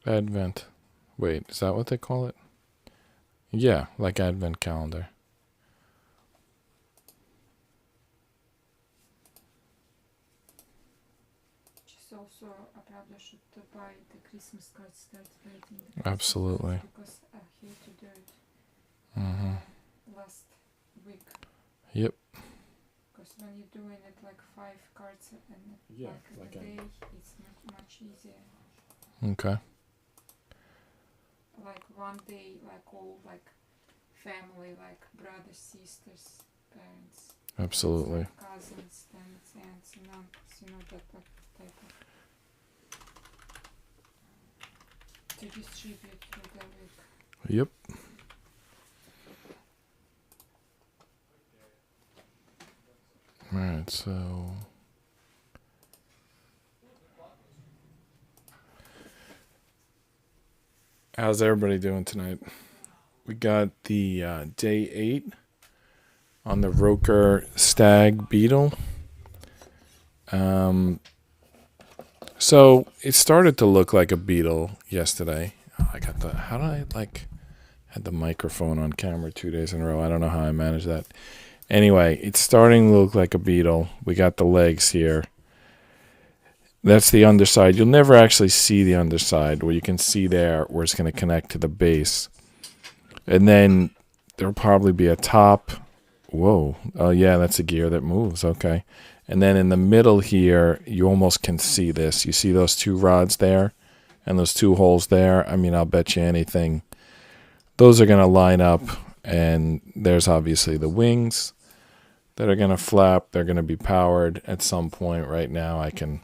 Advent. Wait, is that what they call it? Yeah, like Advent calendar. Just also правда should buy the Christmas cards, start writing the Christmas Absolutely. cards because I had to do it last week. Yep. Because when you're doing it like 5 cards and like a day, it's much easier. Okay. Like one day, like all like family, like brothers, sisters, parents. Absolutely. Like cousins, and aunts and uncles, you know, that type of to distribute through the week. Yep. Alright, so how's everybody doing tonight? We got the day 8 on the ROKR Stag Beetle. So it started to look like a beetle yesterday. I got the how did I had the microphone on camera 2 days in a row. I don't know how I managed that. Anyway, it's starting to look like a beetle. We got the legs here. That's the underside. You'll never actually see the underside. Where you can see there where it's going to connect to the base. And then there'll probably be a top. Whoa. Oh, yeah, that's a gear that moves. Okay. And then in the middle here, you almost can see this. You see those 2 rods there and those 2 holes there? I mean, I'll bet you anything. Those are going to line up. And there's obviously the wings that are going to flap. They're going to be powered at some point. Right now, I can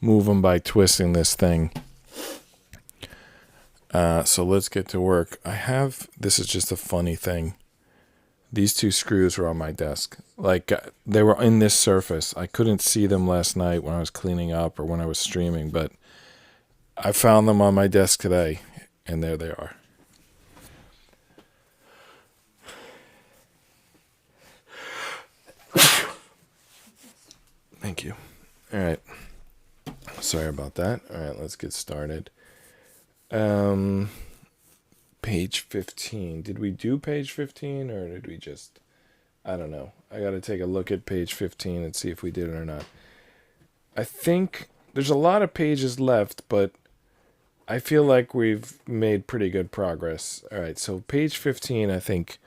move them by twisting this thing. So let's get to work. This is just a funny thing. These 2 screws were on my desk. Like, they were in this surface. I couldn't see them last night when I was cleaning up or when I was streaming, but I found them on my desk today, and there they are. Thank you. All right. Sorry about that. All right, let's get started. Page 15. Did we do page 15 or did we just... I don't know. I got to take a look at page 15 and see if we did it or not. I think there's a lot of pages left, but I feel like we've made pretty good progress. All right, so page 15 I think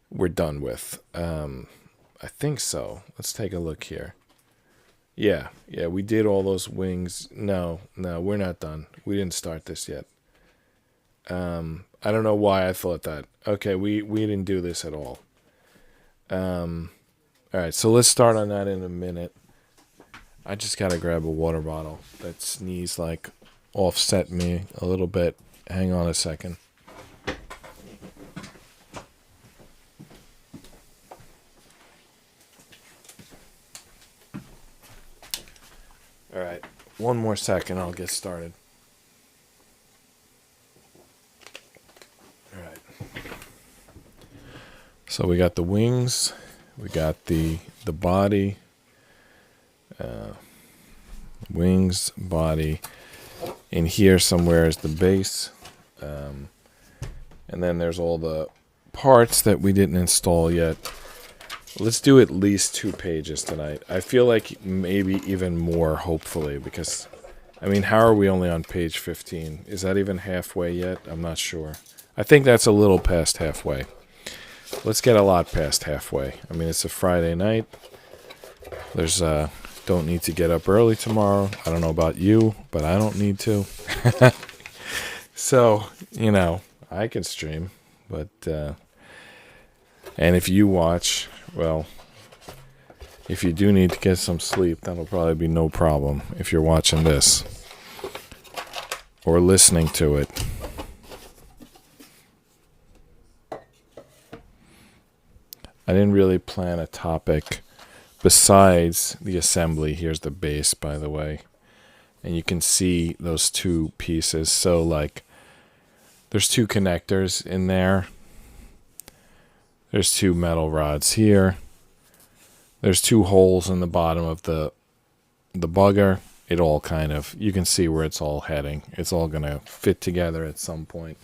we're done with. I think so. Let's take a look here. Yeah, we did all those wings. No, we're not done. We didn't start this yet. I don't know why I thought that. Okay, we didn't do this at all. All right, so let's start on that in a minute. I just gotta grab a water bottle. That sneeze offset me a little bit. Hang on a second. All right, one more second, I'll get started. All right. So we got the wings, we got the body, wings, body. In here somewhere is the base, and then there's all the parts that we didn't install yet. Let's do at least 2 pages tonight. I feel like maybe even more, hopefully, because, I mean, how are we only on page 15? Is that even halfway yet? I'm not sure. I think that's a little past halfway. Let's get a lot past halfway. I mean, it's a Friday night. Don't need to get up early tomorrow. I don't know about you, but I don't need to. So, I can stream, but, and if you watch, well, if you do need to get some sleep, that'll probably be no problem if you're watching this or listening to it. I didn't really plan a topic besides the assembly. Here's the base, by the way. And you can see those 2 pieces. So, there's 2 connectors in there. There's 2 metal rods here. There's 2 holes in the bottom of the bugger. it all kind of, you can see where it's all heading. It's all going to fit together at some point.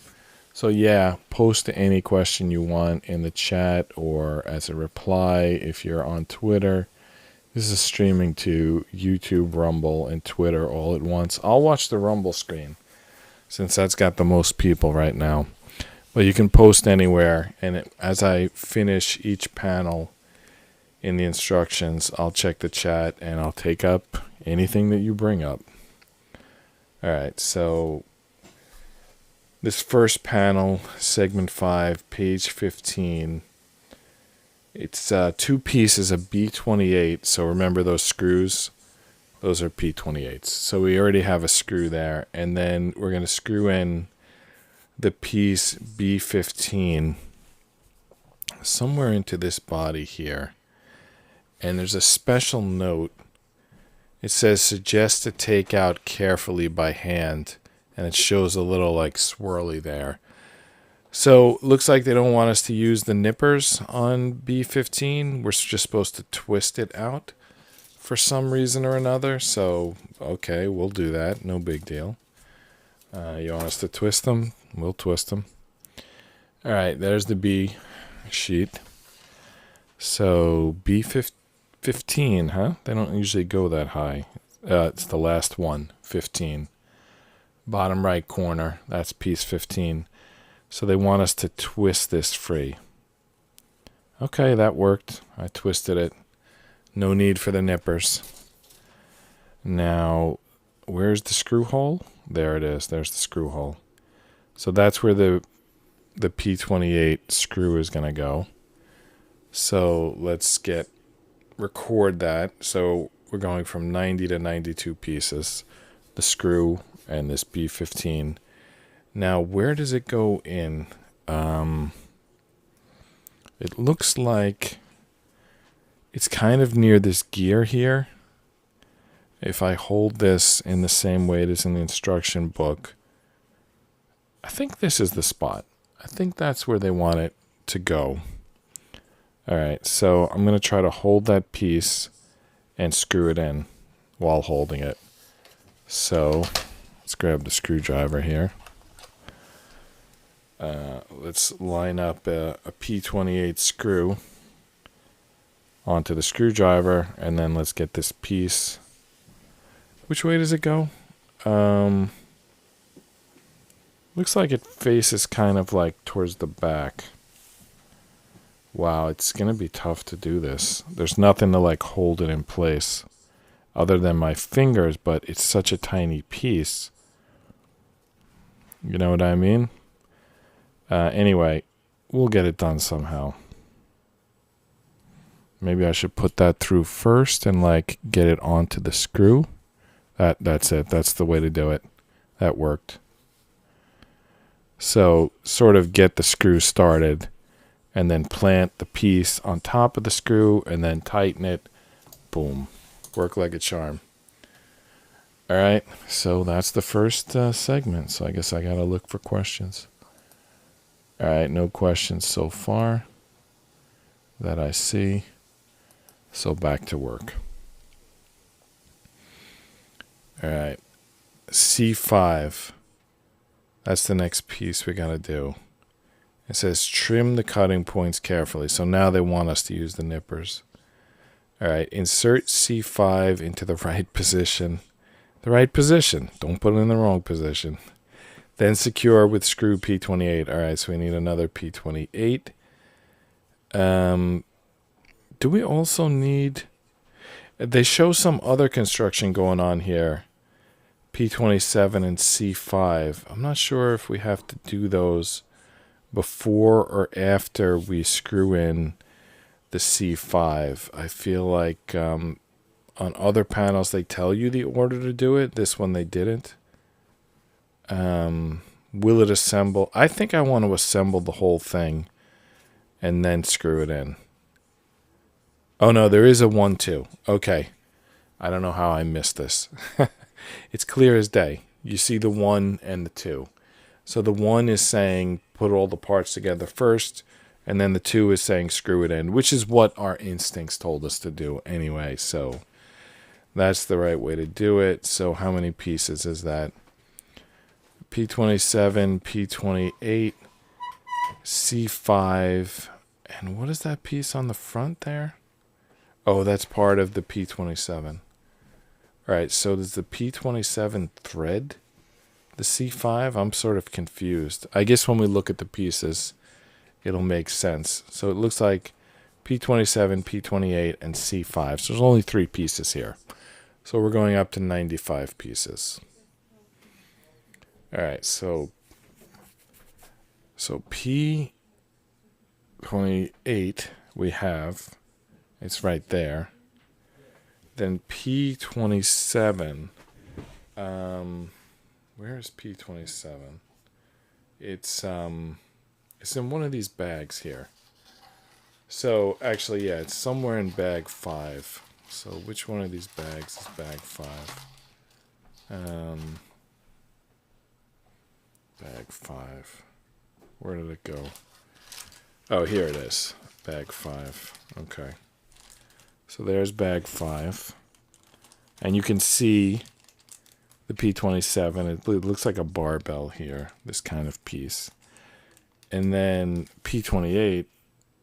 So yeah, post any question you want in the chat or as a reply if you're on Twitter. This is streaming to YouTube, Rumble, and Twitter all at once. I'll watch the Rumble screen since that's got the most people right now. But you can post anywhere, and as I finish each panel in the instructions, I'll check the chat and I'll take up anything that you bring up. All right, so this first panel, segment 5, page 15, it's 2 pieces of B28. So remember those screws? Those are P28s. So we already have a screw there. And then we're going to screw in the piece B15 somewhere into this body here. And there's a special note. It says, suggest to take out carefully by hand. And it shows a little like swirly there. So looks like they don't want us to use the nippers on B15. We're just supposed to twist it out for some reason or another. So, okay, we'll do that. No big deal. You want us to twist them? We'll twist them. All right, there's the B sheet. So B15, huh? They don't usually go that high. It's the last one, 15. Bottom right corner, that's piece 15. So they want us to twist this free. Okay, that worked. I twisted it. No need for the nippers. Now, where's the screw hole? There it is. There's the screw hole. So that's where the P28 screw is going to go. So let's record that. So we're going from 90 to 92 pieces. The screw and this B15. Now, where does it go in? It looks like it's kind of near this gear here. If I hold this in the same way it is in the instruction book, I think this is the spot. I think that's where they want it to go. All right, so I'm going to try to hold that piece and screw it in while holding it. So let's grab the screwdriver here. Let's line up a P28 screw onto the screwdriver, and then let's get this piece. Which way does it go? Looks like it faces kind of like towards the back. Wow, it's going to be tough to do this. There's nothing to like hold it in place other than my fingers, but it's such a tiny piece. You know what I mean? Anyway, we'll get it done somehow. Maybe I should put that through first and like get it onto the screw. That's it. That's the way to do it. That worked. So sort of get the screw started and then plant the piece on top of the screw and then tighten it. Boom. Work like a charm. All right. So that's the first segment. So I guess I got to look for questions. All right, no questions so far that I see. So back to work. All right, C5. That's the next piece we got to do. It says trim the cutting points carefully. So now they want us to use the nippers. All right, insert C5 into the right position. The right position. Don't put it in the wrong position. Then secure with screw P28. All right, so we need another P28. Do we also need... They show some other construction going on here. P27 and C5. I'm not sure if we have to do those before or after we screw in the C5. I feel like on other panels they tell you the order to do it. This one they didn't. Will it assemble? I think I want to assemble the whole thing and then screw it in. Oh no, there is a 1-2. Okay. I don't know how I missed this. It's clear as day. You see the 1 and the 2. So the 1 is saying put all the parts together first, and then the 2 is saying screw it in, which is what our instincts told us to do anyway. So That's the right way to do it. So how many pieces is that? P27, P28, C5, and what is that piece on the front there? Oh, that's part of the P27. All right, so does the P27 thread the C5? I'm sort of confused. I guess when we look at the pieces, it'll make sense. So it looks like P27, P28, and C5. So there's only 3 pieces here. So we're going up to 95 pieces. All right, so P28 we have, it's right there. Then P27, where is P27? It's in one of these bags here. So actually, yeah, it's somewhere in bag 5. So which one of these bags is bag 5? Bag 5. Where did it go? Oh, here it is. Bag 5. Okay. So there's bag 5. And you can see the P27. It looks like a barbell here, this kind of piece. And then P28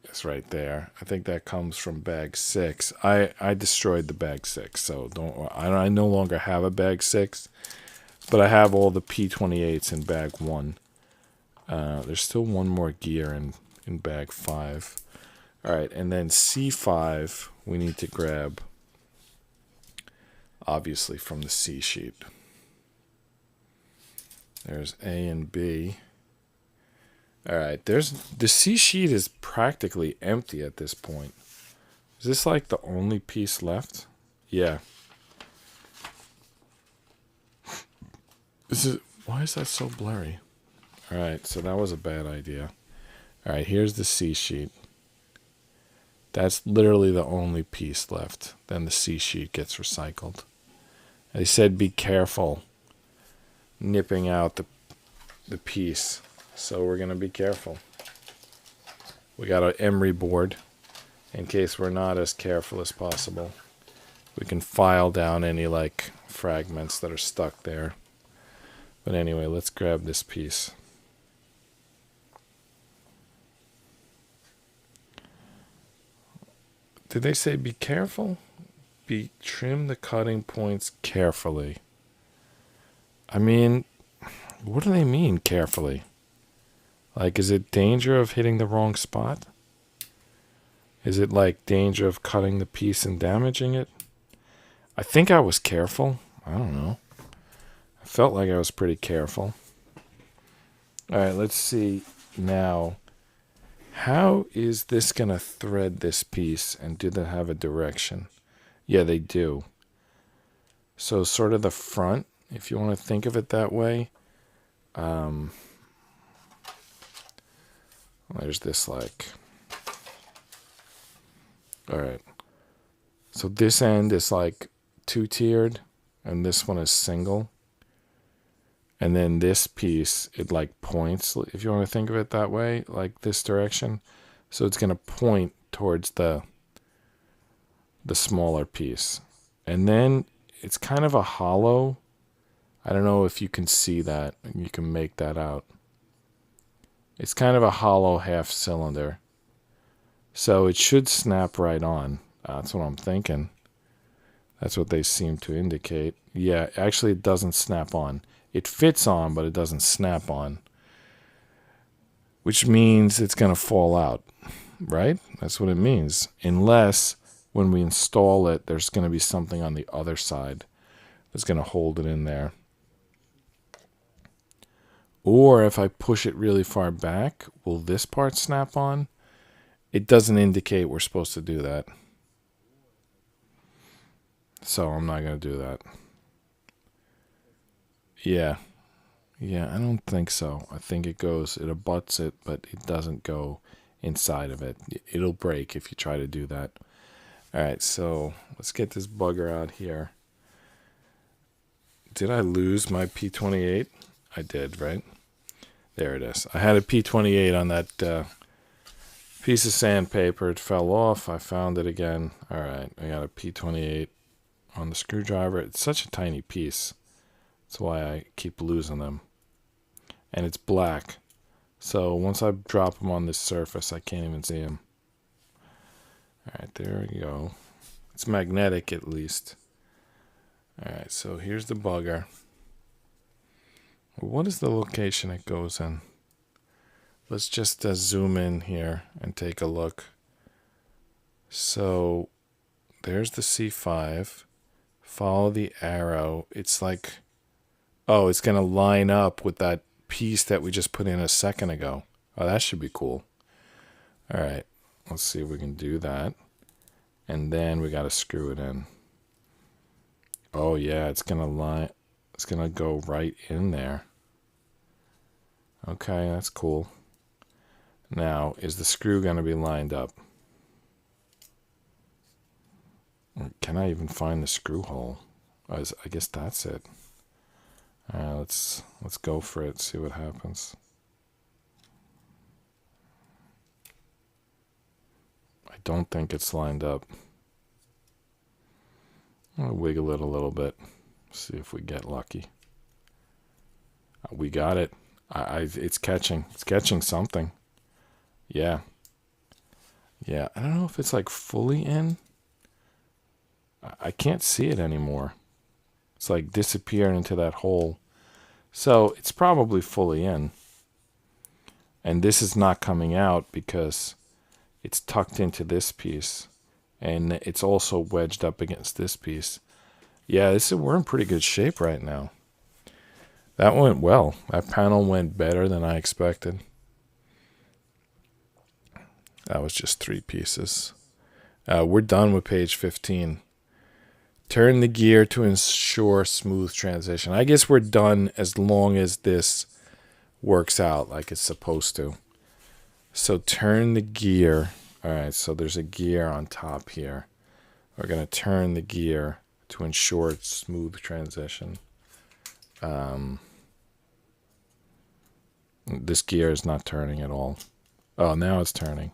is right there. I think that comes from bag 6. I destroyed the bag 6, so I no longer have a bag 6. But I have all the P28s in bag 1. There's still one more gear in bag 5. All right, and then C5 we need to grab, obviously, from the C sheet. There's A and B. All right, the C sheet is practically empty at this point. Is this like the only piece left? Yeah. Why is that so blurry? All right, so that was a bad idea. All right, here's the C sheet. That's literally the only piece left. Then the C sheet gets recycled. They said be careful nipping out the piece. So we're going to be careful. We got an emery board in case we're not as careful as possible. We can file down any like fragments that are stuck there. But anyway, let's grab this piece. Did they say be careful? Trim the cutting points carefully. I mean, what do they mean carefully? Like, is it danger of hitting the wrong spot? Is it like danger of cutting the piece and damaging it? I think I was careful. I don't know. I felt like I was pretty careful. All right, let's see now. How is this going to thread this piece, and do they have a direction? Yeah, they do. So sort of the front, if you want to think of it that way. There's this like... All right. So this end is like 2-tiered, and this one is single. And then this piece, it like points, if you want to think of it that way, like this direction. So it's going to point towards the smaller piece. And then it's kind of a hollow. I don't know if you can see that. You can make that out. It's kind of a hollow half cylinder. So it should snap right on. That's what I'm thinking. That's what they seem to indicate. Yeah, actually it doesn't snap on. It fits on, but it doesn't snap on. Which means it's going to fall out, right? That's what it means. Unless when we install it, there's going to be something on the other side that's going to hold it in there. Or if I push it really far back, will this part snap on? It doesn't indicate we're supposed to do that. So I'm not going to do that. Yeah, I don't think so. I think it abuts it, but it doesn't go inside of it. It'll break if you try to do that. All right, so let's get this bugger out here. Did I lose my P28? I did, right? There it is. I had a P28 on that piece of sandpaper. It fell off. I found it again. All right, I got a P28 on the screwdriver. It's such a tiny piece. That's why I keep losing them. And it's black. So once I drop them on this surface, I can't even see them. Alright, there we go. It's magnetic at least. Alright, so here's the bugger. What is the location it goes in? Let's just zoom in here and take a look. So there's the C5. Follow the arrow. It's like, oh, it's going to line up with that piece that we just put in a second ago. Oh, that should be cool. All right, let's see if we can do that. And then we got to screw it in. Oh yeah, it's going to line. It's going to go right in there. Okay, that's cool. Now, is the screw going to be lined up? Can I even find the screw hole? I guess that's it. Let's go for it, see what happens. I don't think it's lined up. I'll wiggle it a little bit, see if we get lucky. We got it. It's catching. It's catching something. Yeah. Yeah, I don't know if it's like fully in. I can't see it anymore. It's like disappeared into that hole. So it's probably fully in. And this is not coming out because it's tucked into this piece. And it's also wedged up against this piece. Yeah, we're in pretty good shape right now. That went well. That panel went better than I expected. That was just 3 pieces. We're done with page 15. Turn the gear to ensure smooth transition. I guess we're done as long as this works out like it's supposed to. So turn the gear. All right, so there's a gear on top here. We're going to turn the gear to ensure it's smooth transition. This gear is not turning at all. Oh, now it's turning.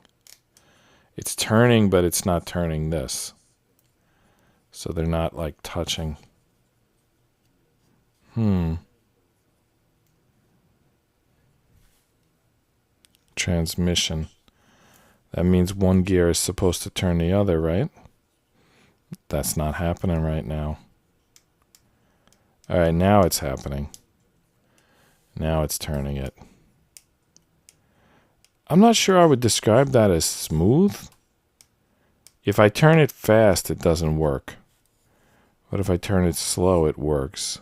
It's turning, but it's not turning this. So they're not like touching. Transmission. That means one gear is supposed to turn the other, right? That's not happening right now. All right, now it's happening. Now it's turning it. I'm not sure I would describe that as smooth. If I turn it fast, it doesn't work. But if I turn it slow, it works.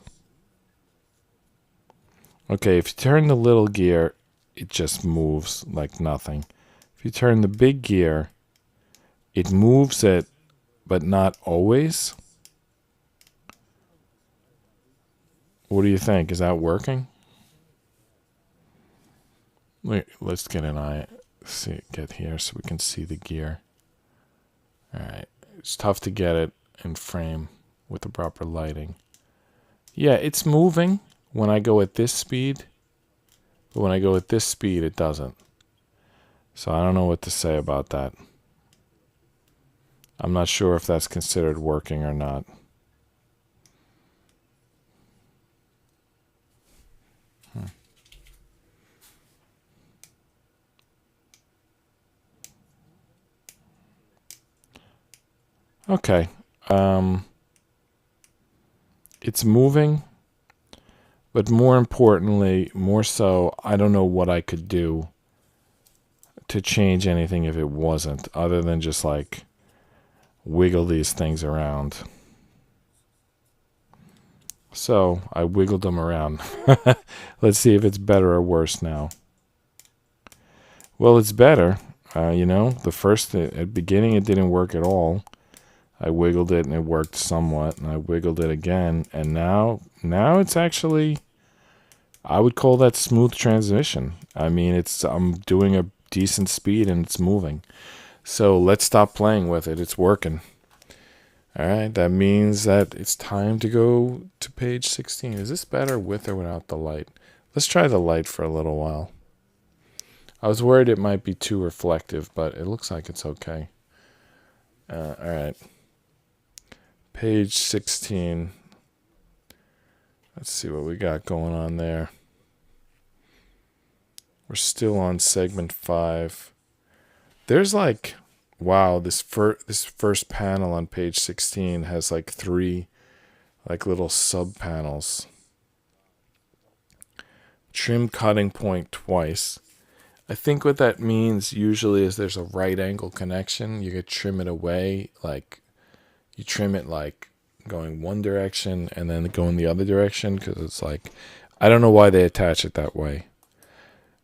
Okay, if you turn the little gear, it just moves like nothing. If you turn the big gear, it moves it, but not always. What do you think? Is that working? Wait, let's get an eye. Get here so we can see the gear. All right, it's tough to get it in frame with the proper lighting. Yeah, it's moving when I go at this speed, but when I go at this speed, it doesn't. So I don't know what to say about that. I'm not sure if that's considered working or not. Okay. It's moving, but more importantly, more so, I don't know what I could do to change anything if it wasn't, other than just like wiggle these things around. So I wiggled them around. Let's see if it's better or worse now. Well, it's better. At the beginning it didn't work at all. I wiggled it and it worked somewhat, and I wiggled it again, and now it's actually, I would call that smooth transition. I mean, I'm doing a decent speed and it's moving. So let's stop playing with it. It's working. All right, that means that it's time to go to page 16. Is this better with or without the light? Let's try the light for a little while. I was worried it might be too reflective, but it looks like it's okay. All right. Page 16. Let's see what we got going on there. We're still on segment 5. There's like, wow, this first panel on page 16 has like 3 like little sub panels. Trim cutting point twice. I think what that means usually is there's a right angle connection. You could trim it away, like you trim it like going one direction and then going the other direction, because it's like, I don't know why they attach it that way,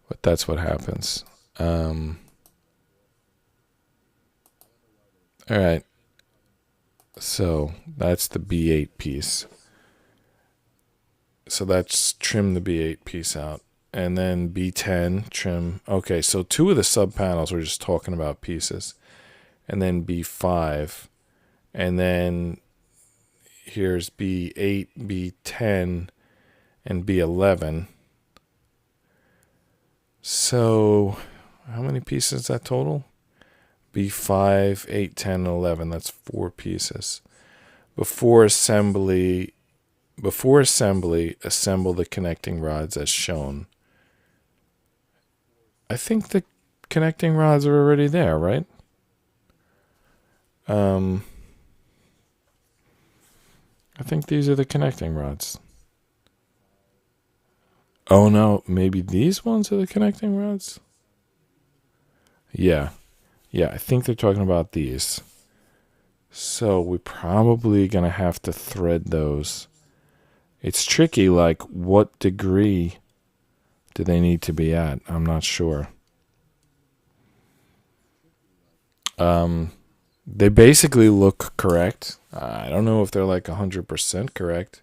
but that's what happens. All right, so that's the B8 piece. So that's trim the B8 piece out. And then B10, trim. Okay, so 2 of the sub panels we're just talking about pieces. And then B5. And then here's B8, B10, and B11. So how many pieces is that total? B5, 8, 10, and 11. That's 4 pieces. Before assembly, assemble the connecting rods as shown. I think the connecting rods are already there, right? I think these are the connecting rods. Oh no, maybe these ones are the connecting rods? Yeah, I think they're talking about these. So we're probably going to have to thread those. It's tricky, like what degree do they need to be at? I'm not sure. They basically look correct. I don't know if they're like 100% correct.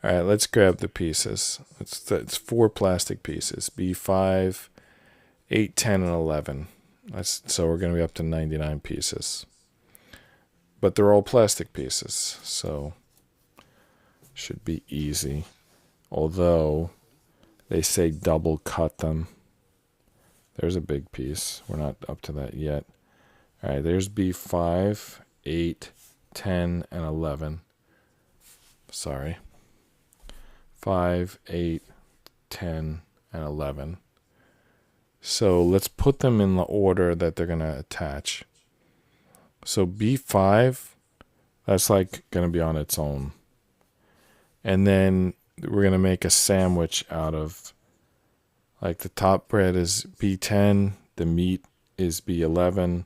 All right, let's grab the pieces. It's 4 plastic pieces. B5, 8, 10, and 11. So we're going to be up to 99 pieces. But they're all plastic pieces, so should be easy. Although they say double cut them. There's a big piece. We're not up to that yet. All right, there's B5, 8, 10, and 11. Sorry. 5, 8, 10, and 11. So let's put them in the order that they're going to attach. So B5, that's like going to be on its own. And then we're going to make a sandwich out of, like the top bread is B10, the meat is B11,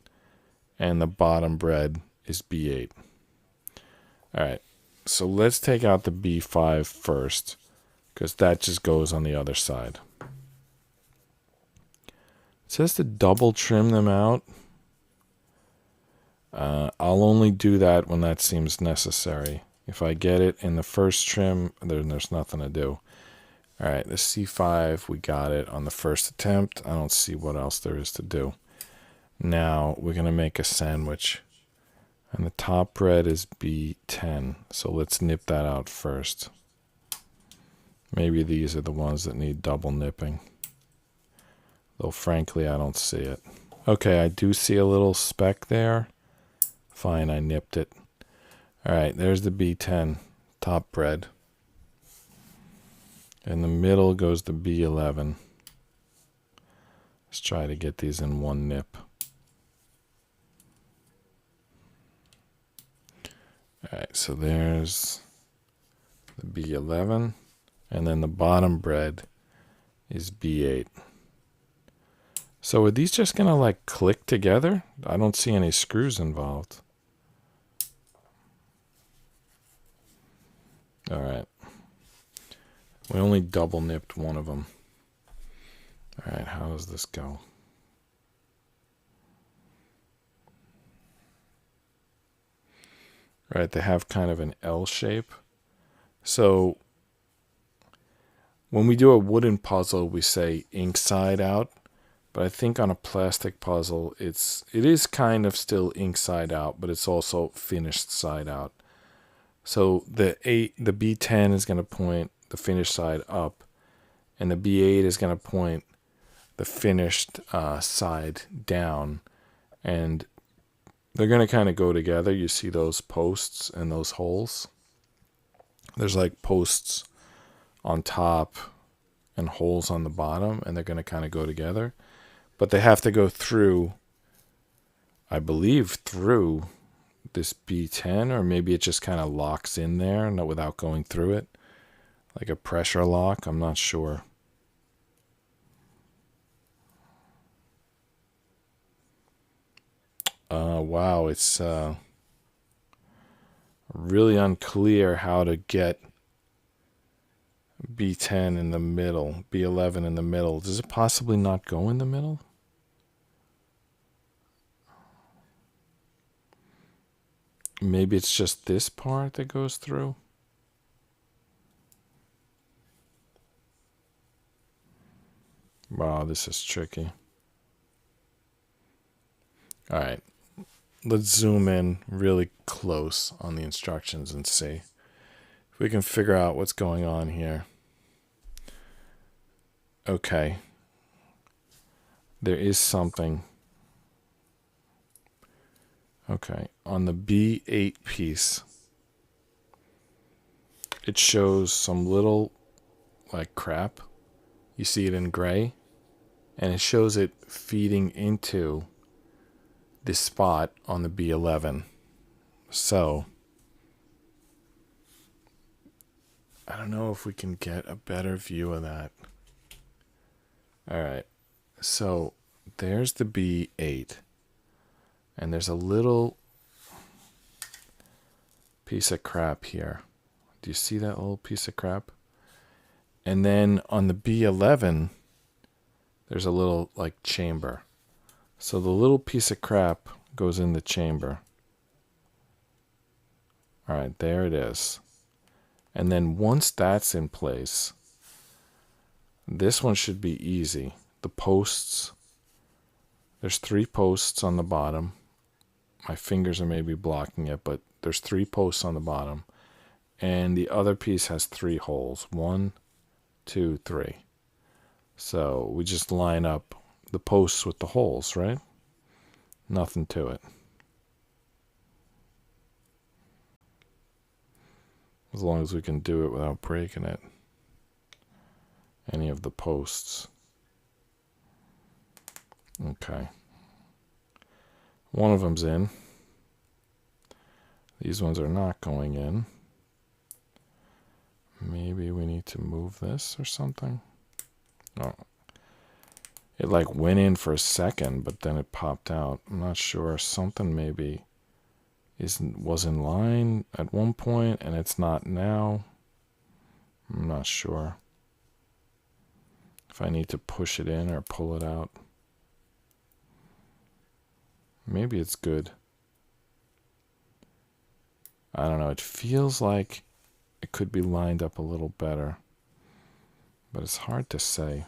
and the bottom bread is B8. All right, so let's take out the B5 first, because that just goes on the other side. It says to double trim them out. I'll only do that when that seems necessary. If I get it in the first trim, then there's nothing to do. All right, the C5, we got it on the first attempt. I don't see what else there is to do. Now we're going to make a sandwich. And the top bread is B10. So let's nip that out first. Maybe these are the ones that need double nipping. Though frankly, I don't see it. Okay, I do see a little speck there. Fine, I nipped it. All right, there's the B10 top bread. In the middle goes the B11. Let's try to get these in one nip. All right, so there's the B11. And then the bottom bread is B8. So are these just going to like click together? I don't see any screws involved. All right. We only double nipped one of them. All right, how does this go? Right, they have kind of an L shape. So when we do a wooden puzzle, we say inside out. But I think on a plastic puzzle, it is kind of still inside out, but it's also finished side out. So the B10 is going to point the finished side up, and the B8 is going to point the finished side down. And they're going to kind of go together. You see those posts and those holes? There's like posts on top and holes on the bottom, and they're going to kind of go together. But they have to go through, I believe, through this B10, or maybe it just kind of locks in there without going through it. Like a pressure lock, I'm not sure. Wow, it's really unclear how to get B10 in the middle, B11 in the middle. Does it possibly not go in the middle? Maybe it's just this part that goes through. Wow, this is tricky. All right, let's zoom in really close on the instructions and see if we can figure out what's going on here. Okay, there is something. Okay, on the B8 piece, it shows some little like crap. You see it in gray, and it shows it feeding into this spot on the B11. So I don't know if we can get a better view of that. All right, so there's the B8, and there's a little piece of crap here. Do you see that little piece of crap? And then on the B11, there's a little like chamber. So the little piece of crap goes in the chamber. All right, there it is. And then once that's in place, this one should be easy. The posts, there's 3 posts on the bottom. My fingers are maybe blocking it, but there's 3 posts on the bottom. And the other piece has 3 holes. 1, 2, 3. So we just line up the posts with the holes, right? Nothing to it. As long as we can do it without breaking it. Any of the posts. Okay. One of them's in. These ones are not going in. Maybe we need to move this or something. Oh. It like went in for a second, but then it popped out. I'm not sure. Something maybe was in line at one point and it's not now. I'm not sure if I need to push it in or pull it out. Maybe it's good. I don't know. It feels like it could be lined up a little better, but it's hard to say.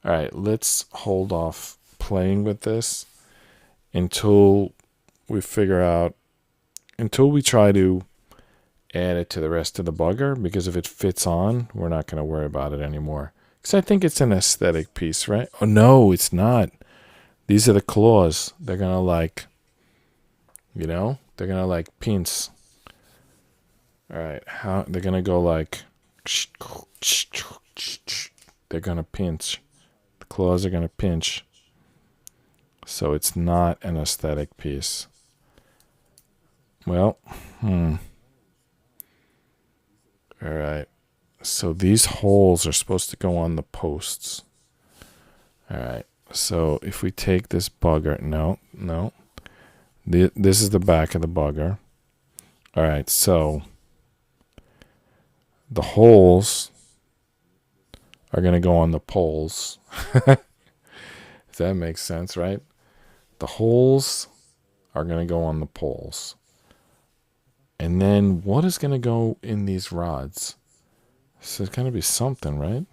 All right, let's hold off playing with this until we figure out, until we try to add it to the rest of the bugger, because if it fits on, we're not going to worry about it anymore. Because I think it's an aesthetic piece, right? Oh, no, it's not. These are the claws. They're going to like, you know, they're going to like pinch. All right, how they're going to go like, they're going to pinch. The claws are going to pinch. So it's not an aesthetic piece. Well, All right. So these holes are supposed to go on the posts. All right. So if we take this bugger, no. This is the back of the bugger. All right. So the holes are going to go on the poles. Does that make sense, right? The holes are going to go on the poles. And then what is going to go in these rods? So there's going to be something, right?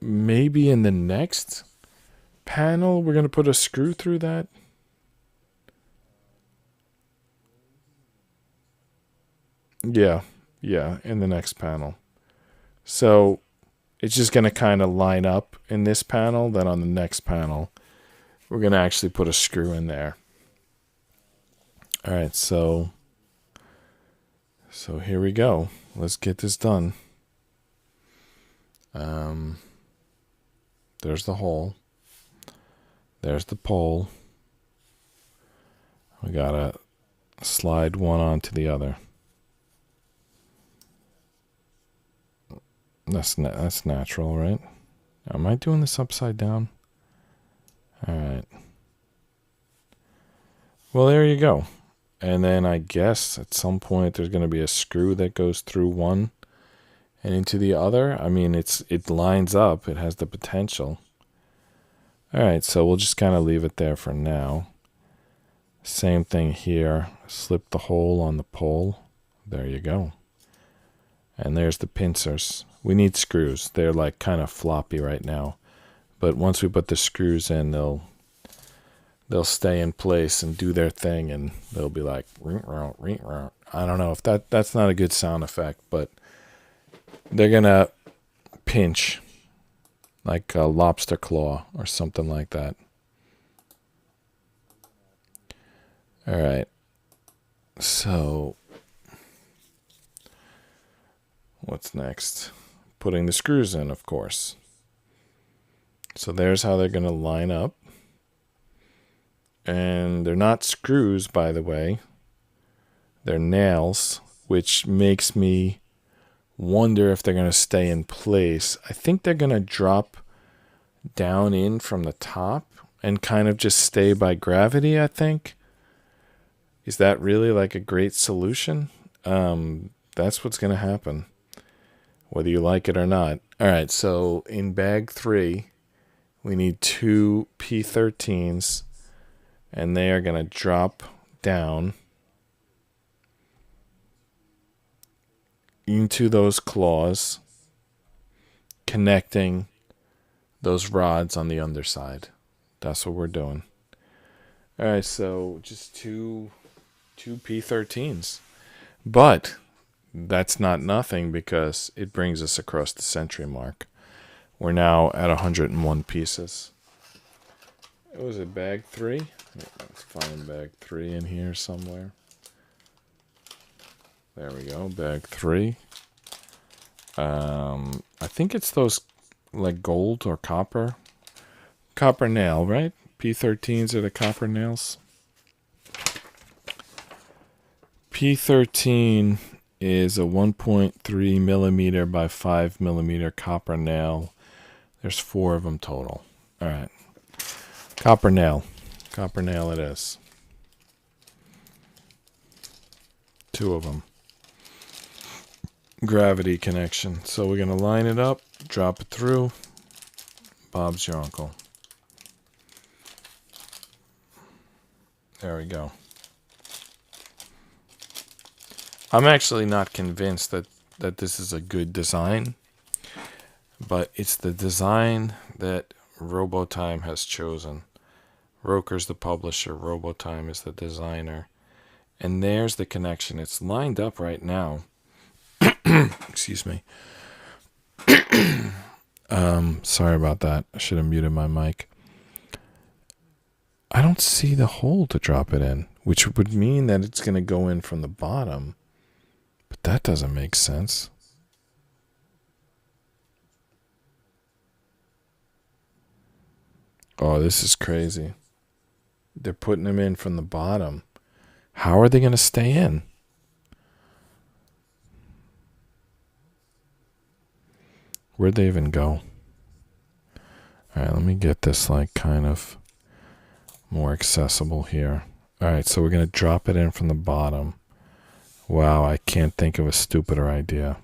Maybe in the next panel, we're going to put a screw through that. Yeah, in the next panel. So It's just going to kind of line up in this panel. Then on the next panel, we're going to actually put a screw in there. All right, so here we go. Let's get this done. There's the hole. There's the pole. We gotta slide one onto the other. That's natural, right? Am I doing this upside down? All right. Well, there you go. And then I guess at some point there's going to be a screw that goes through one and into the other. I mean, it lines up. It has the potential. All right, so we'll just kind of leave it there for now. Same thing here. Slip the hole on the pole. There you go. And there's the pincers. We need screws. They're like kind of floppy right now. But once we put the screws in, they'll stay in place and do their thing, and they'll be like, I don't know if that's not a good sound effect, but they're going to pinch like a lobster claw or something like that. All right. So what's next? Putting the screws in, of course. So there's how they're going to line up. And they're not screws, by the way. They're nails, which makes me wonder if they're going to stay in place. I think they're going to drop down in from the top and kind of just stay by gravity, I think. Is that really like a great solution? That's what's going to happen, whether you like it or not. All right, so in bag 3, we need 2 P13s, and they are going to drop down into those claws, connecting those rods on the underside. That's what we're doing. All right, so just two P13s. But that's not nothing, because it brings us across the century mark. We're now at 101 pieces. Was it bag 3? Let's find bag 3 in here somewhere. There we go, bag 3. I think it's those like gold or copper nail, right? P13s are the copper nails. P13 is a 1.3 millimeter by 5 millimeter copper nail. There's 4 of them total. All right. Copper nail it is. 2 of them. Gravity connection. So we're going to line it up, drop it through. Bob's your uncle. There we go. I'm actually not convinced that this is a good design, but it's the design that Robotime has chosen. ROKR's the publisher, Robotime is the designer. And there's the connection. It's lined up right now. Excuse me. Sorry about that. I should have muted my mic. I don't see the hole to drop it in, which would mean that it's going to go in from the bottom. But that doesn't make sense. Oh, this is crazy. They're putting them in from the bottom. How are they going to stay in? Where'd they even go? All right, let me get this like kind of more accessible here. All right, so we're going to drop it in from the bottom. Wow, I can't think of a stupider idea.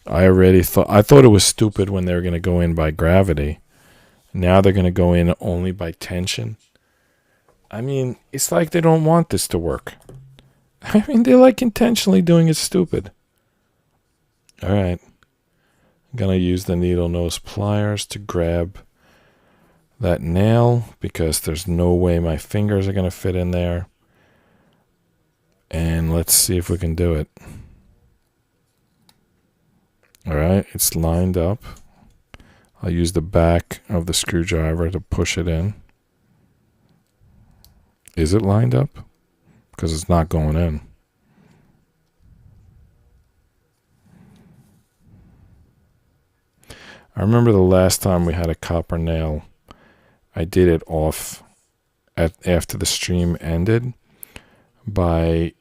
I thought it was stupid when they were going to go in by gravity. Now they're going to go in only by tension. I mean, it's like they don't want this to work. I mean, they're like intentionally doing it stupid. All right. I'm going to use the needle nose pliers to grab that nail, because there's no way my fingers are going to fit in there. And let's see if we can do it. All right, it's lined up. I'll use the back of the screwdriver to push it in. Is it lined up? Because it's not going in. I remember the last time we had a copper nail, I did it off after the stream ended by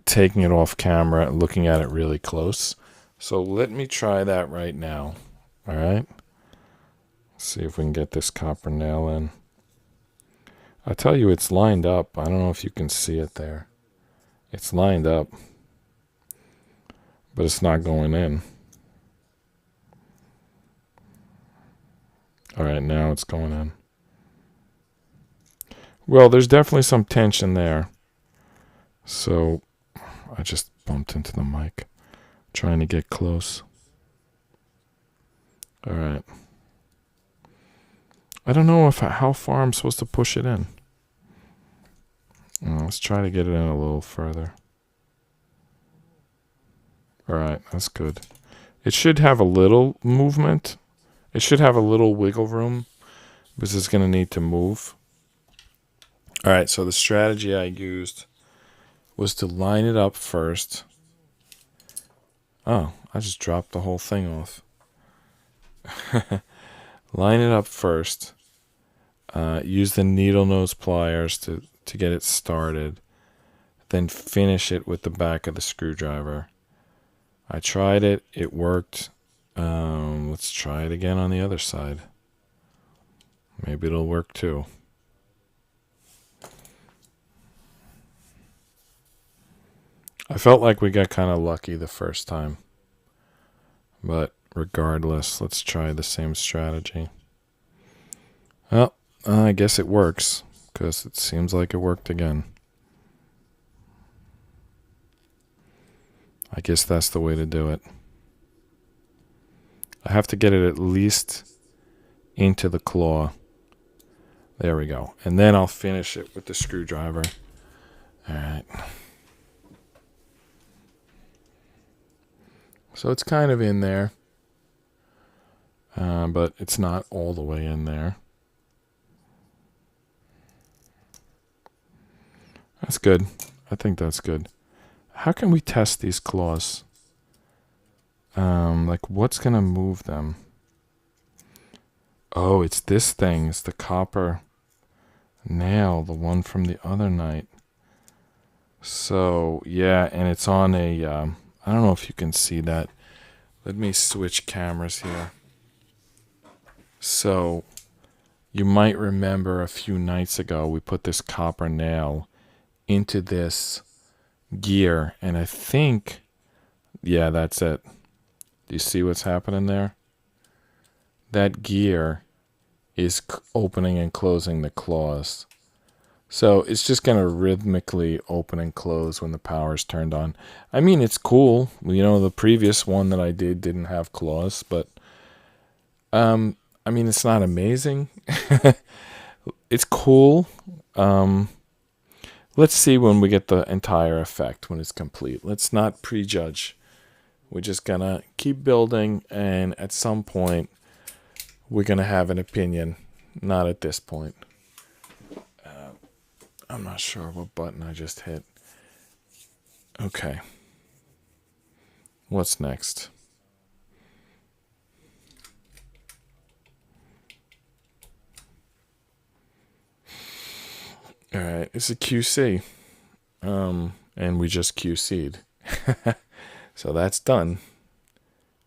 taking it off camera and looking at it really close. So let me try that right now. All right. See if we can get this copper nail in. I tell you, it's lined up. I don't know if you can see it there. It's lined up, but it's not going in. All right, now it's going in. Well, there's definitely some tension there. So I just bumped into the mic, trying to get close. All right. I don't know how far I'm supposed to push it in. Let's try to get it in a little further. All right, that's good. It should have a little movement. It should have a little wiggle room because it's going to need to move. All right, so the strategy I used was to line it up first. Oh, I just dropped the whole thing off. Line it up first. Use the needle nose pliers to get it started. Then finish it with the back of the screwdriver. I tried it. It worked. Let's try it again on the other side. Maybe it'll work too. I felt like we got kind of lucky the first time. But regardless, let's try the same strategy. Well, I guess it works, because it seems like it worked again. I guess that's the way to do it. I have to get it at least into the claw. There we go. And then I'll finish it with the screwdriver. All right. So it's kind of in there, but it's not all the way in there. That's good. I think that's good. How can we test these claws? Like, what's going to move them? Oh, it's this thing. It's the copper nail, the one from the other night. So, yeah, and it's on a... I don't know if you can see that. Let me switch cameras here. So, you might remember a few nights ago, we put this copper nail into this gear. And I think, yeah, that's it. Do you see what's happening there? That gear is opening and closing the claws. So it's just going to rhythmically open and close when the power's turned on. I mean, it's cool. You know, the previous one that I did didn't have claws, but I mean, it's not amazing. It's cool. Let's see when we get the entire effect, when it's complete. Let's not prejudge. We're just going to keep building, and at some point, we're going to have an opinion. Not at this point. I'm not sure what button I just hit. Okay. What's next? All right, it's a QC. And we just QC'd. So that's done.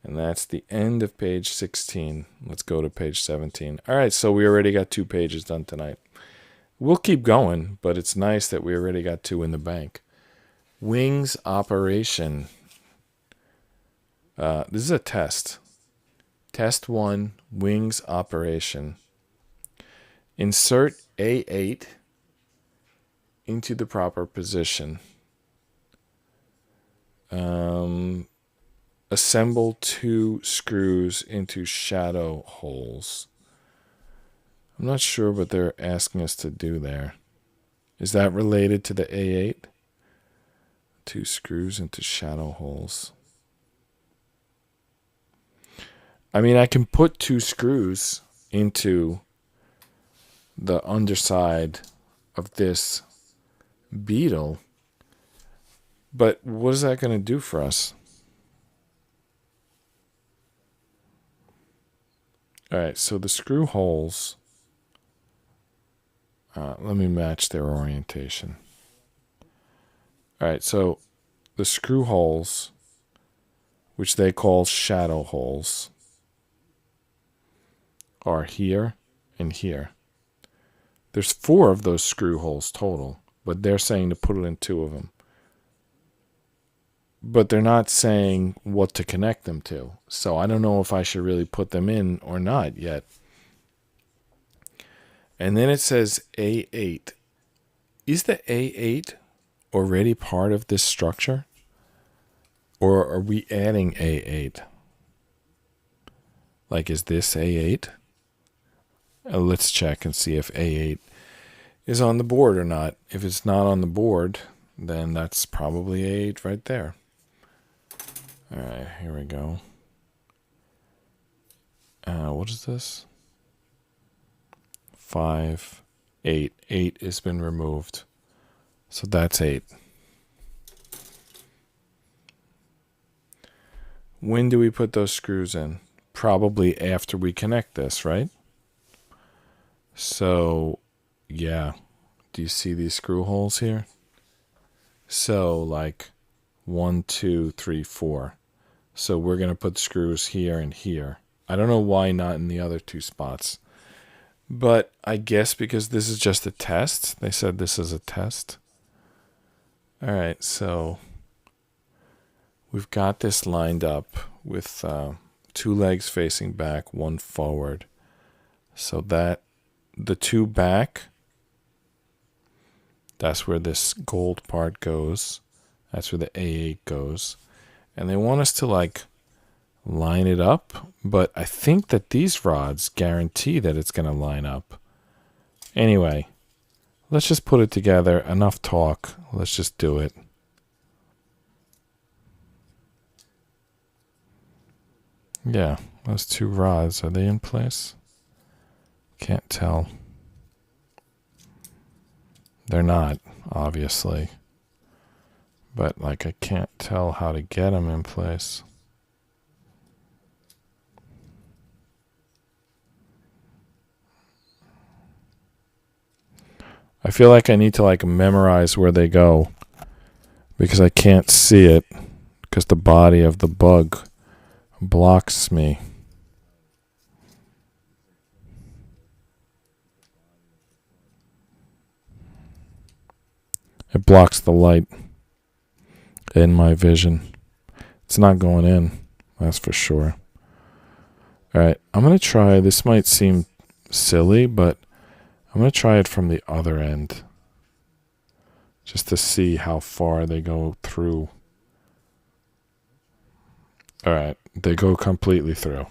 And that's the end of page 16. Let's go to page 17. All right, so we already got 2 pages done tonight. We'll keep going, but it's nice that we already got 2 in the bank. Wings operation. This is a test. Test 1, wings operation. Insert A8 into the proper position. Assemble 2 screws into shadow holes. I'm not sure what they're asking us to do there. Is that related to the A8? 2 screws into shadow holes. I mean, I can put 2 screws into the underside of this Beetle, but what is that going to do for us? All right, so the screw holes, let me match their orientation. All right, so the screw holes, which they call shadow holes, are here and here. There's 4 of those screw holes total, but they're saying to put it in 2 of them. But they're not saying what to connect them to. So I don't know if I should really put them in or not yet. And then it says A8. Is the A8 already part of this structure? Or are we adding A8? Like, is this A8? Let's check and see if A8 is on the board or not. If it's not on the board, then that's probably A8 right there. All right, here we go. What is this? 5, 8. 8 has been removed. So that's 8. When do we put those screws in? Probably after we connect this, right? So, yeah. Do you see these screw holes here? So, like 1, 2, 3, 4. So we're going to put screws here and here. I don't know why not in the other 2 spots. But I guess because this is just a test. They said this is a test. All right, so we've got this lined up with 2 legs facing back, 1 forward. So that the 2 back, that's where this gold part goes. That's where the A8 goes. And they want us to like line it up, but I think that these rods guarantee that it's going to line up. Anyway, let's just put it together. Enough talk. Let's just do it. Yeah, those 2 rods, are they in place? Can't tell. They're not, obviously. But, like, I can't tell how to get them in place. I feel like I need to, like, memorize where they go. Because I can't see it. Because the body of the bug blocks me. It blocks the light in my vision. It's not going in, that's for sure. Alright, I'm going to try, this might seem silly, but I'm going to try it from the other end. Just to see how far they go through. Alright, they go completely through.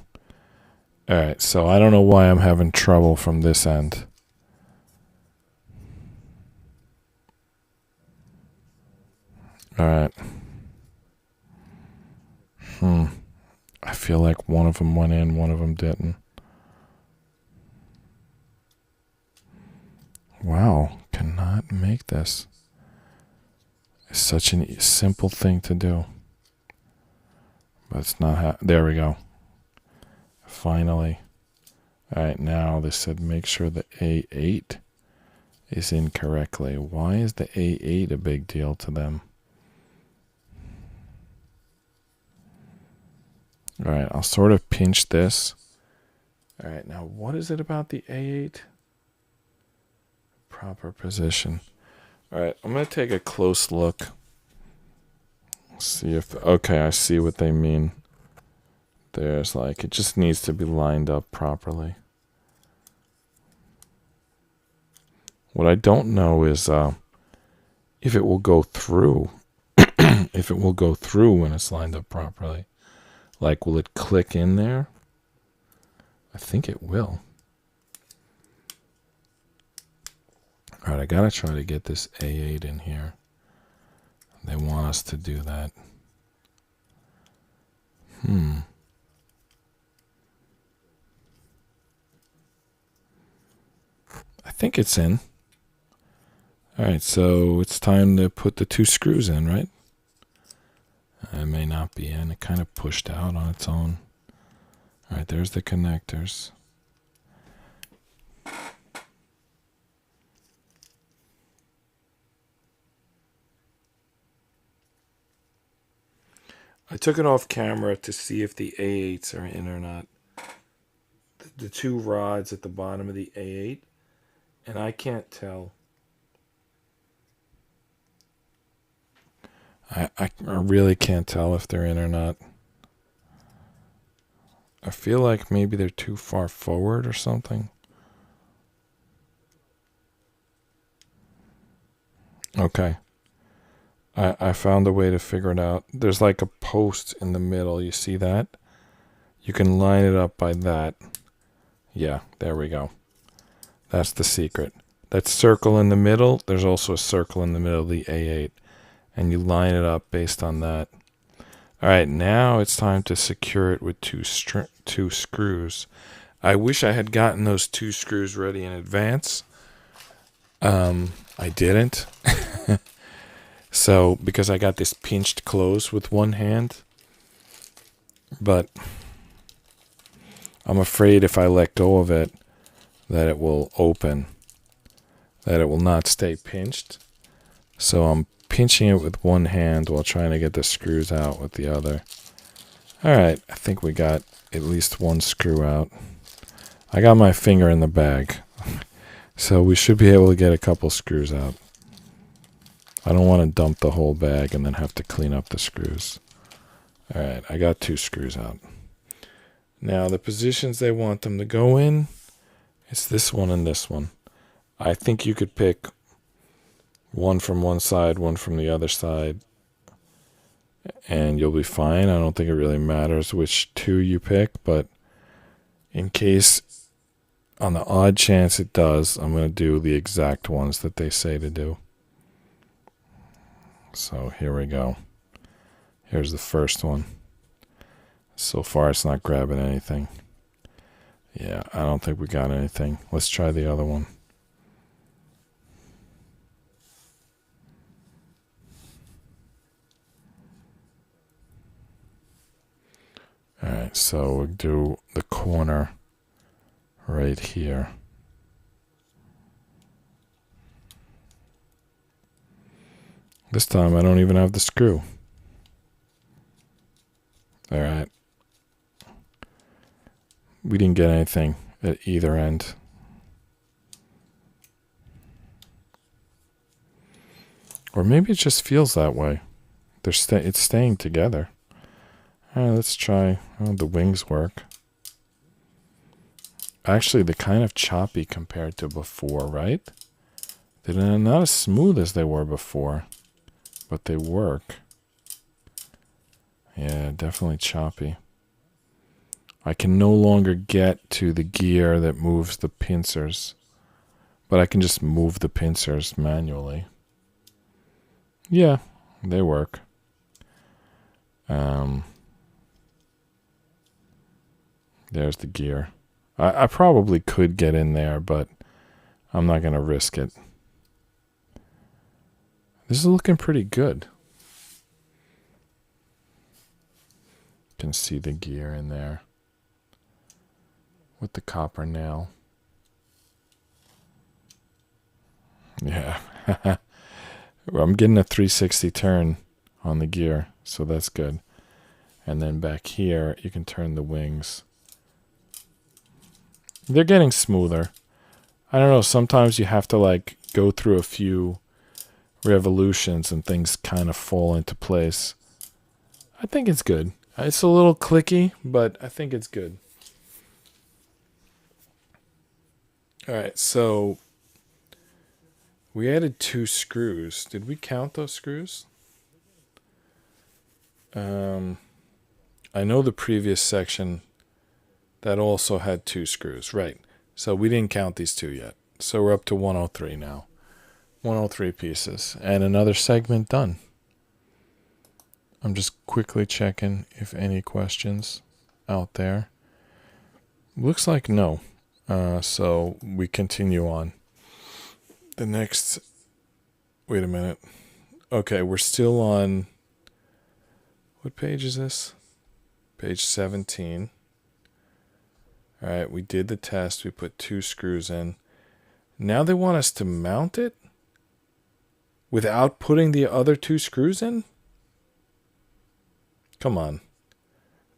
Alright, so I don't know why I'm having trouble from this end. Alright. I feel like one of them went in, one of them didn't. Wow, cannot make this. It's such a simple thing to do. But it's not there we go. Finally. Alright, now they said make sure the A8 is in correctly. Why is the A8 a big deal to them? Alright, I'll sort of pinch this. Alright, now what is it about the A8? Proper position. Alright, I'm going to take a close look. See if... Okay, I see what they mean. There's like... It just needs to be lined up properly. What I don't know is if it will go through. If it will go through when it's lined up properly. Like, will it click in there? I think it will. Alright, I gotta try to get this A8 in here. They want us to do that. think it's in. All right, so it's time to put the 2 screws in, right? It may not be in. It kind of pushed out on its own. All right, there's the connectors. I took it off camera to see if the A8s are in or not. The 2 rods at the bottom of the A8, and I can't tell. I really can't tell if they're in or not. I feel like maybe they're too far forward or something. Okay. I found a way to figure it out. There's like a post in the middle. You see that? You can line it up by that. Yeah, there we go. That's the secret. That circle in the middle, there's also a circle in the middle of the A8. And you line it up based on that. All right, now it's time to secure it with 2 screws. I wish I had gotten those 2 screws ready in advance. I didn't. So, because I got this pinched close with one hand. But I'm afraid if I let go of it, that it will open. That it will not stay pinched. So I'm pinching it with one hand while trying to get the screws out with the other. All right, I think we got at least 1 screw out. I got my finger in the bag. So we should be able to get a couple screws out. I don't want to dump the whole bag and then have to clean up the screws. All right, I got 2 screws out. Now, the positions they want them to go in, it's this one and this one. I think you could pick one from one side, one from the other side, and you'll be fine. I don't think it really matters which 2 you pick, but in case, on the odd chance it does, I'm going to do the exact ones that they say to do. So here we go. Here's the first one. So far it's not grabbing anything. Yeah, I don't think we got anything. Let's try the other one. All right, so we'll do the corner right here. This time I don't even have the screw. All right. We didn't get anything at either end. Or maybe it just feels that way. It's staying together. All right, let's try. Oh, the wings work. Actually, they're kind of choppy compared to before, right? They're not as smooth as they were before, but they work. Yeah, definitely choppy. I can no longer get to the gear that moves the pincers, but I can just move the pincers manually. Yeah, they work. There's the gear. I probably could get in there, but I'm not going to risk it. This is looking pretty good. You can see the gear in there with the copper nail. Yeah. I'm getting a 360 turn on the gear, so that's good. And then back here, you can turn the wings. They're getting smoother. I don't know, sometimes you have to like go through a few revolutions and things kind of fall into place. I think it's good. It's a little clicky, but I think it's good. All right, so we added 2 screws. Did we count those screws? I know the previous section that also had 2 screws, right? So we didn't count these 2 yet. So we're up to 103 now. 103 pieces. And another segment done. I'm just quickly checking if any questions out there. Looks like no. So we continue on. the next, wait a minute. Okay, we're still on, what page is this? Page 17. All right, we did the test. We put 2 screws in. Now they want us to mount it without putting the other 2 screws in? Come on.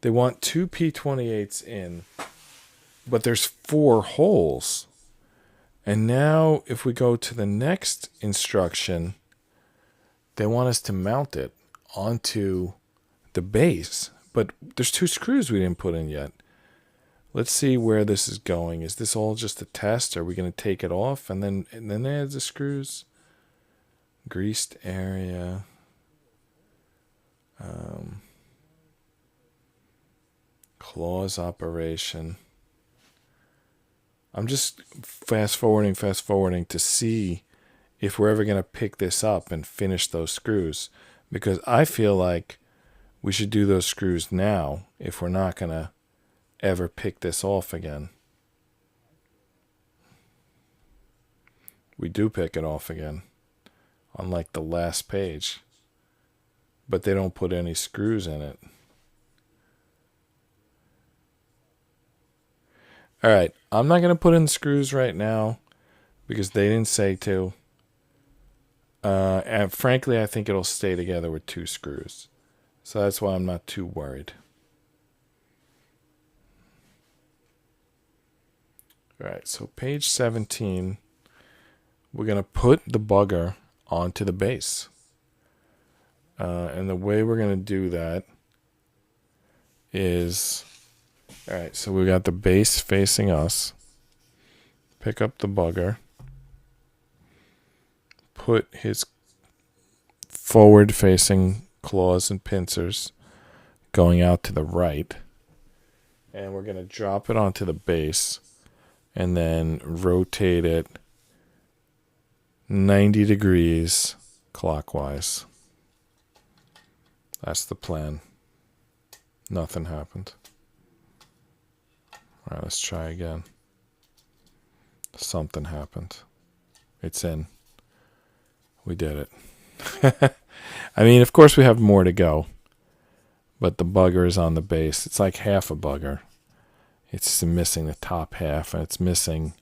They want 2 P28s in, but there's 4 holes. And now if we go to the next instruction, they want us to mount it onto the base. But there's 2 screws we didn't put in yet. Let's see where this is going. Is this all just a test? Are we going to take it off and then add the screws? Greased area. Claws operation. I'm just fast forwarding to see if we're ever going to pick this up and finish those screws. Because I feel like we should do those screws now if we're not going to ever pick this off again. We do pick it off again on like the last page, but they don't put any screws in it. All right, I'm not going to put in screws right now because they didn't say to. And frankly, I think it'll stay together with 2 screws. So that's why I'm not too worried. All right, so page 17, we're going to put the bugger onto the base. And the way we're going to do that is, all right, so we got the base facing us. Pick up the bugger. Put his forward-facing claws and pincers going out to the right. And we're going to drop it onto the base and then rotate it 90 degrees clockwise. That's the plan. Nothing happened. All right, let's try again. Something happened. It's in. We did it. I mean, of course we have more to go, but the bugger is on the base. It's like half a bugger. It's missing the top half, and it's missing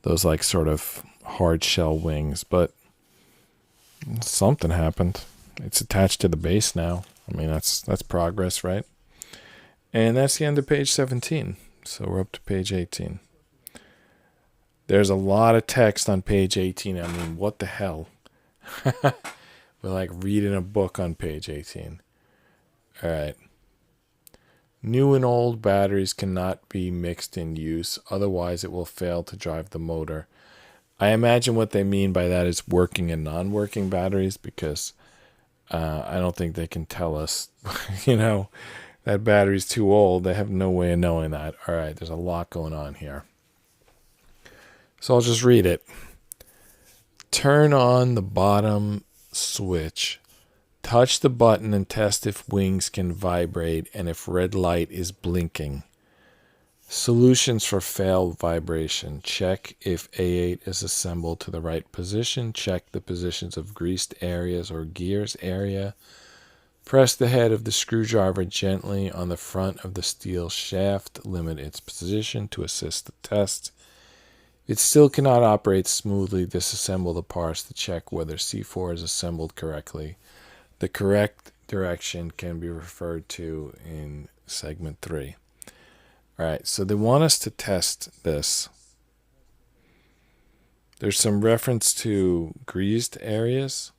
those like sort of hard shell wings, but something happened. It's attached to the base now. I mean, that's progress, right? And that's the end of page 17. So we're up to page 18. There's a lot of text on page 18. I mean, what the hell? We're like reading a book on page 18. All right. New and old batteries cannot be mixed in use, otherwise it will fail to drive the motor. I imagine what they mean by that is working and non-working batteries, because I don't think they can tell us, that battery's too old. They have no way of knowing that. All right, there's a lot going on here. So I'll just read it. Turn on the bottom switch. Touch the button and test if wings can vibrate and if red light is blinking. Solutions for failed vibration. Check if A8 is assembled to the right position. Check the positions of greased areas or gears area. Press the head of the screwdriver gently on the front of the steel shaft. Limit its position to assist the test. If it still cannot operate smoothly, disassemble the parts to check whether C4 is assembled correctly. The correct direction can be referred to in segment 3. All right, so they want us to test this. There's some reference to greased areas,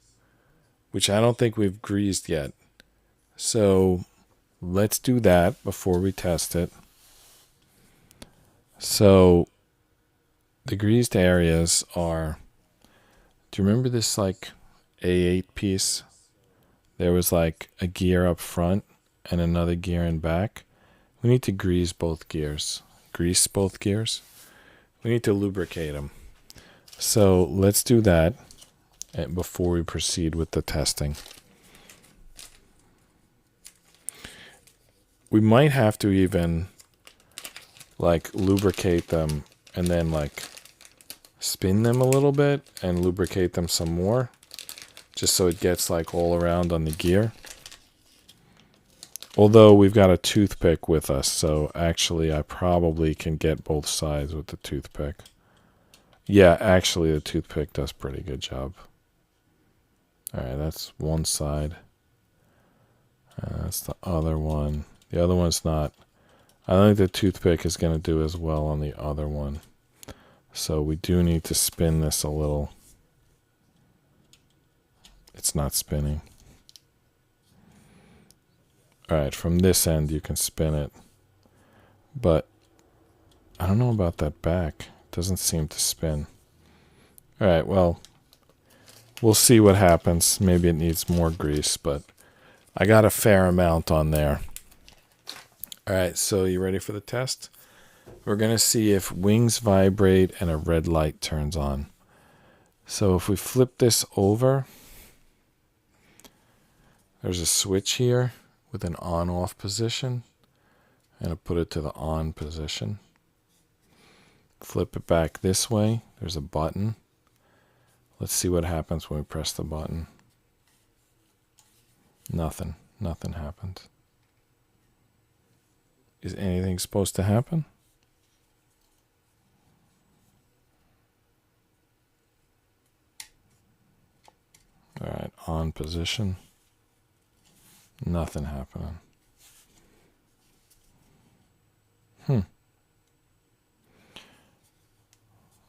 which I don't think we've greased yet. So let's do that before we test it. So the greased areas are, do you remember this like A8 piece? There was like a gear up front and another gear in back. We need to grease both gears. Grease both gears. We need to lubricate them. So let's do that before we proceed with the testing. We might have to even like lubricate them and then like spin them a little bit and lubricate them some more, just so it gets like all around on the gear. Although we've got a toothpick with us, so actually I probably can get both sides with the toothpick. Yeah, actually the toothpick does a pretty good job. Alright, that's one side. That's the other one. The other one's not. I don't think the toothpick is going to do as well on the other one. So we do need to spin this a little. It's not spinning. Alright, from this end you can spin it. But I don't know about that back. It doesn't seem to spin. Alright, well, we'll see what happens. Maybe it needs more grease, but I got a fair amount on there. Alright, so you ready for the test? We're going to see if wings vibrate and a red light turns on. So if we flip this over, there's a switch here with an on-off position. And I'll put it to the on position. Flip it back this way. There's a button. Let's see what happens when we press the button. Nothing. Nothing happened. Is anything supposed to happen? Alright, on position. Nothing happening.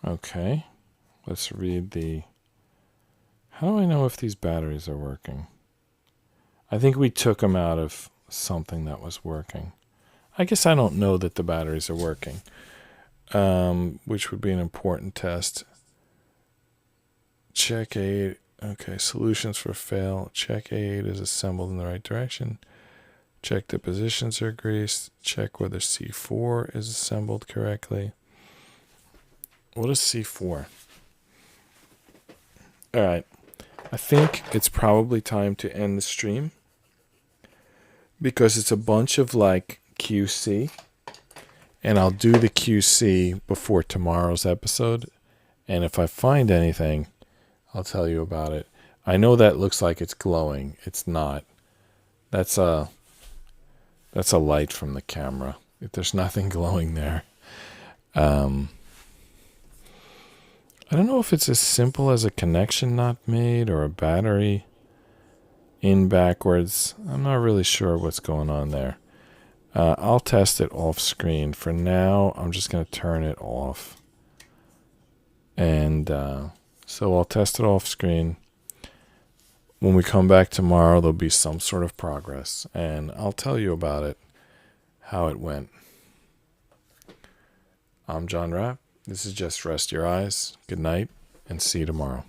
Okay. Let's read the... How do I know if these batteries are working? I think we took them out of something that was working. I guess I don't know that the batteries are working, which would be an important test. Check 8. Okay, solutions for fail. Check 8 is assembled in the right direction. Check the positions are greased. Check whether C4 is assembled correctly. What is C4? All right. I think it's probably time to end the stream because it's a bunch of like QC, and I'll do the QC before tomorrow's episode, and if I find anything, I'll tell you about it. I know that looks like it's glowing. It's not. That's a light from the camera. If there's nothing glowing there. I don't know if it's as simple as a connection not made or a battery in backwards. I'm not really sure what's going on there. I'll test it off screen. For now, I'm just going to turn it off. And so I'll test it off screen. When we come back tomorrow, there'll be some sort of progress. And I'll tell you about it, how it went. I'm John Rapp. This is Just Rest Your Eyes. Good night, and see you tomorrow.